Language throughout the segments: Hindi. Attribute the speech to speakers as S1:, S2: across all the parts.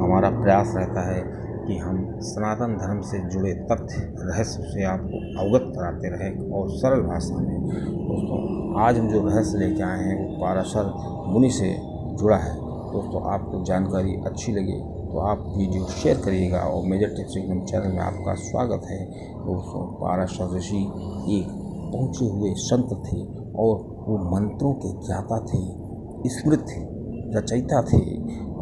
S1: हमारा प्रयास रहता है कि हम सनातन धर्म से जुड़े तथ्य रहस्य से आपको अवगत कराते रहें और सरल भाषा में। दोस्तों आज हम जो रहस्य लेके आए हैं वो पाराशर मुनि से जुड़ा है। दोस्तों आपको जानकारी अच्छी लगे तो आप वीडियो शेयर करिएगा और मेजर टिप्स एकदम चैनल में आपका स्वागत है। दोस्तों पाराशर ऋषि एक पहुँचे हुए संत थे और वो मंत्रों के ज्ञाता थे, स्मृति रचयिता थे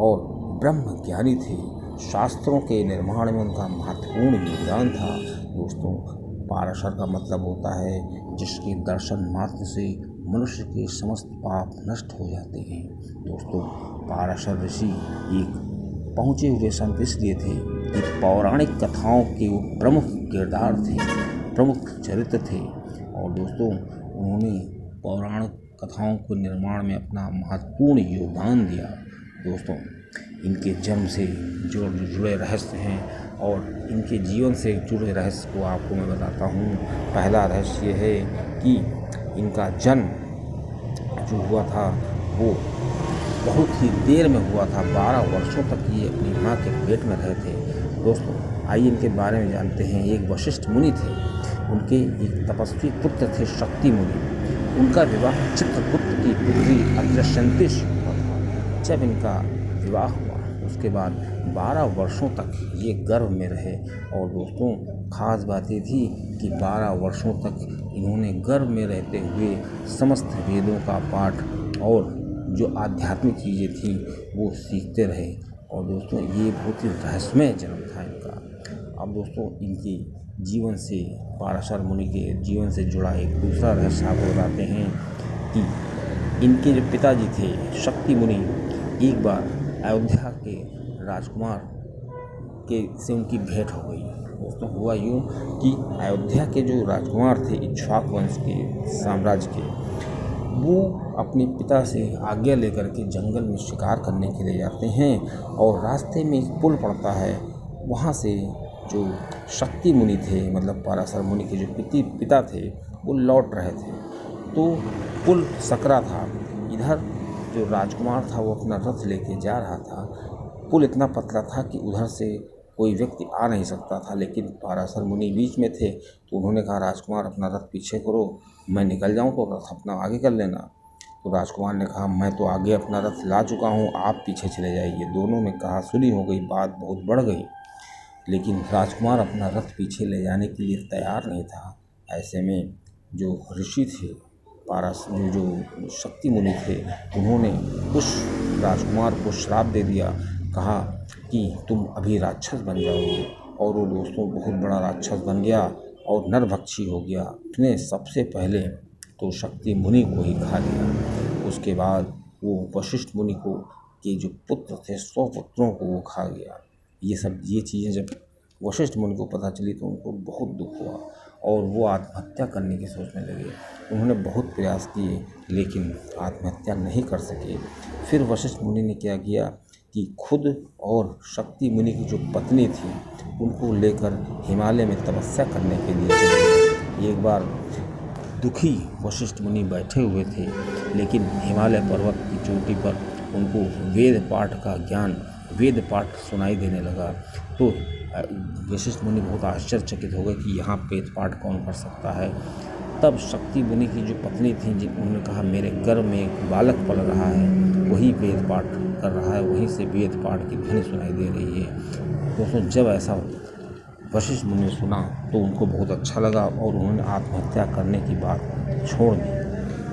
S1: और ब्रह्म ज्ञानी थे। शास्त्रों के निर्माण में उनका महत्वपूर्ण योगदान था। दोस्तों पाराशर का मतलब होता है जिसके दर्शन मात्र से मनुष्य के समस्त पाप नष्ट हो जाते हैं। दोस्तों पाराशर ऋषि एक पहुँचे हुए संत इसलिए थे कि पौराणिक कथाओं के वो प्रमुख किरदार थे, प्रमुख चरित्र थे और दोस्तों उन्होंने पौराणिक कथाओं के निर्माण में अपना महत्वपूर्ण योगदान दिया। दोस्तों इनके जन्म से जो जुड़े रहस्य हैं और इनके जीवन से जुड़े रहस्य को आपको मैं बताता हूँ। पहला रहस्य ये है कि इनका जन्म जो हुआ था वो बहुत ही देर में हुआ था। 12 वर्षों तक ये अपनी माँ के पेट में रहे थे। दोस्तों आइए इनके बारे में जानते हैं। एक वशिष्ठ मुनि थे, उनके एक तपस्वी पुत्र थे शक्ति मुनि। उनका विवाह चित्रगुप्त की पुत्री अद्रश्यंती से हुआ था। जब इनका विवाह हुआ उसके बाद 12 वर्षों तक ये गर्भ में रहे और दोस्तों खास बात ये थी कि 12 वर्षों तक इन्होंने गर्भ में रहते हुए समस्त वेदों का पाठ और जो आध्यात्मिक चीज़ें थी वो सीखते रहे और दोस्तों ये बहुत ही रहस्यमय जन्म था इनका। अब दोस्तों इनके जीवन से पाराशर मुनि के जीवन से जुड़ा एक दूसरा रहस्य आपको बताते हैं कि इनके जो पिताजी थे शक्ति मुनि, एक बार अयोध्या के राजकुमार के से उनकी भेंट हो गई। दोस्तों हुआ यूँ कि अयोध्या के जो राजकुमार थे इक्ष्वाक वंश के साम्राज्य के, वो अपने पिता से आज्ञा लेकर के जंगल में शिकार करने के लिए जाते हैं और रास्ते में एक पुल पड़ता है। वहाँ से जो शक्ति मुनि थे मतलब पाराशर मुनि के जो पिता थे वो लौट रहे थे तो पुल सकरा था। इधर जो राजकुमार था वो अपना रथ लेके जा रहा था। पुल इतना पतला था कि उधर से कोई व्यक्ति आ नहीं सकता था, लेकिन पाराशर मुनि बीच में थे तो उन्होंने कहा राजकुमार अपना रथ पीछे करो, मैं निकल जाऊं तो रथ अपना आगे कर लेना। तो राजकुमार ने कहा मैं तो आगे अपना रथ ला चुका हूं, आप पीछे चले जाइए। दोनों में कहा सुनी हो गई, बात बहुत बढ़ गई, लेकिन राजकुमार अपना रथ पीछे ले जाने के लिए तैयार नहीं था। ऐसे में जो ऋषि थे पाराशर जो शक्ति मुनि थे उन्होंने उस राजकुमार को श्राप दे दिया, कहा कि तुम अभी राक्षस बन जाओगे। और वो दोस्तों बहुत बड़ा राक्षस बन गया और नरभक्षी हो गया। उसने सबसे पहले तो शक्ति मुनि को ही खा लिया। उसके बाद वो वशिष्ठ मुनि को के जो पुत्र थे 100 पुत्रों को वो खा गया। ये चीज़ें जब वशिष्ठ मुनि को पता चली तो उनको बहुत दुख हुआ और वो आत्महत्या करने की सोचने लगे। उन्होंने बहुत प्रयास किए लेकिन आत्महत्या नहीं कर सके। फिर वशिष्ठ मुनि ने क्या किया कि खुद और शक्ति मुनि की जो पत्नी थी उनको लेकर हिमालय में तपस्या करने के लिए चले गए। एक बार दुखी वशिष्ठ मुनि बैठे हुए थे, लेकिन हिमालय पर्वत की चोटी पर उनको वेद पाठ सुनाई देने लगा। तो वशिष्ठ मुनि बहुत आश्चर्यचकित हो गए कि यहाँ वेद पाठ कौन कर सकता है। तब शक्ति मुनि की जो पत्नी थी उन्होंने कहा मेरे गर्भ में एक बालक पल रहा है, वही वेद पाठ कर रहा है, वहीं से वेद पाठ की ध्वनि सुनाई दे रही है। दोस्तों जब ऐसा वशिष्ठ मुनि ने सुना तो उनको बहुत अच्छा लगा और उन्होंने आत्महत्या करने की बात छोड़ दी।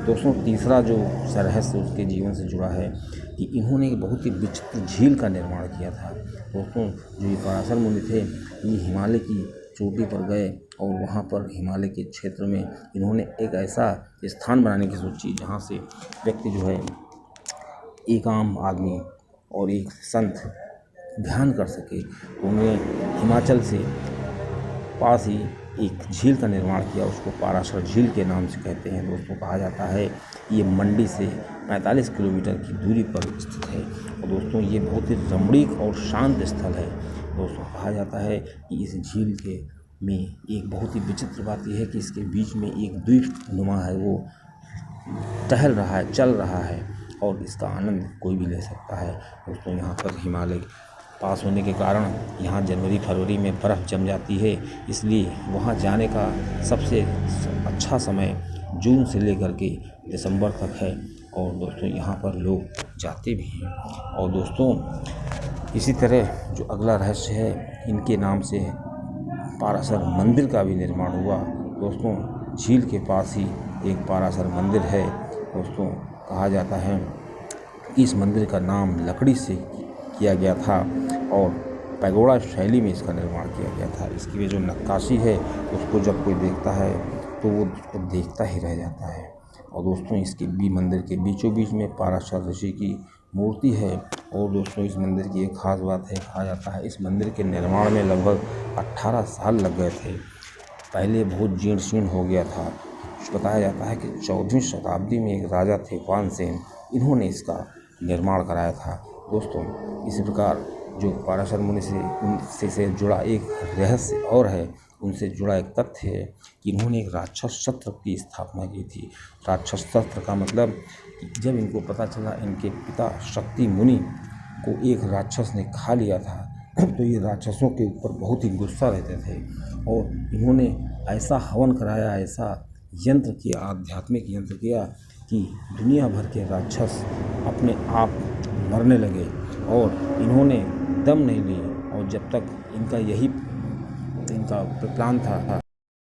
S1: दोस्तों तीसरा जो रहस्य उसके जीवन से जुड़ा है कि इन्होंने एक बहुत ही विचित्र झील का निर्माण किया था। दोस्तों जो ये पाराशर मुनि थे ये हिमालय की चोटी पर गए और वहाँ पर हिमालय के क्षेत्र में इन्होंने एक ऐसा स्थान बनाने की सोची जहाँ से व्यक्ति जो है एक आम आदमी और एक संत ध्यान कर सके। उन्होंने हिमाचल से पास ही एक झील का निर्माण किया, उसको पाराशर झील के नाम से कहते हैं। दोस्तों कहा जाता है ये मंडी से 45 किलोमीटर की दूरी पर स्थित है और दोस्तों ये बहुत ही रमणीक और शांत स्थल है। दोस्तों कहा जाता है कि इस झील के में एक बहुत ही विचित्र बात यह है कि इसके बीच में एक द्वीप नुमा है, वो टहल रहा है, चल रहा है और इसका आनंद कोई भी ले सकता है। दोस्तों यहाँ पर हिमालय पास होने के कारण यहाँ जनवरी फरवरी में बर्फ़ जम जाती है, इसलिए वहाँ जाने का सबसे अच्छा समय जून से लेकर के दिसंबर तक है। और दोस्तों यहाँ पर लोग जाते भी हैं। और दोस्तों इसी तरह जो अगला रहस्य है, इनके नाम से पाराशर मंदिर का भी निर्माण हुआ। दोस्तों झील के पास ही एक पाराशर मंदिर है। दोस्तों कहा जाता है कि इस मंदिर का नाम लकड़ी से किया गया था और पैगोडा शैली में इसका निर्माण किया गया था। इसकी भी जो नक्काशी है उसको जब कोई देखता है तो वो उसको देखता ही रह जाता है। और दोस्तों इसके मंदिर के बीचों बीच में पाराशर ऋषि की मूर्ति है। और दोस्तों इस मंदिर की एक खास बात है, कहा जाता है इस मंदिर के निर्माण में लगभग 18 साल लग गए थे। पहले बहुत जीर्ण शीर्ण हो गया था। बताया जाता है कि 14वीं शताब्दी में एक राजा थे वानसेन, इन्होंने इसका निर्माण कराया था। दोस्तों इसी प्रकार जो पाराशर मुनि से जुड़ा एक रहस्य और है, उनसे जुड़ा एक तथ्य है कि इन्होंने एक राक्षस शस्त्र की स्थापना की थी। राक्षस शस्त्र का मतलब कि जब इनको पता चला इनके पिता शक्ति मुनि को एक राक्षस ने खा लिया था, तो ये राक्षसों के ऊपर बहुत ही गुस्सा रहते थे और इन्होंने ऐसा हवन कराया, ऐसा यंत्र किया, आध्यात्मिक यंत्र किया कि दुनिया भर के राक्षस अपने आप मरने लगे और इन्होंने दम नहीं ली। और जब तक इनका प्लान था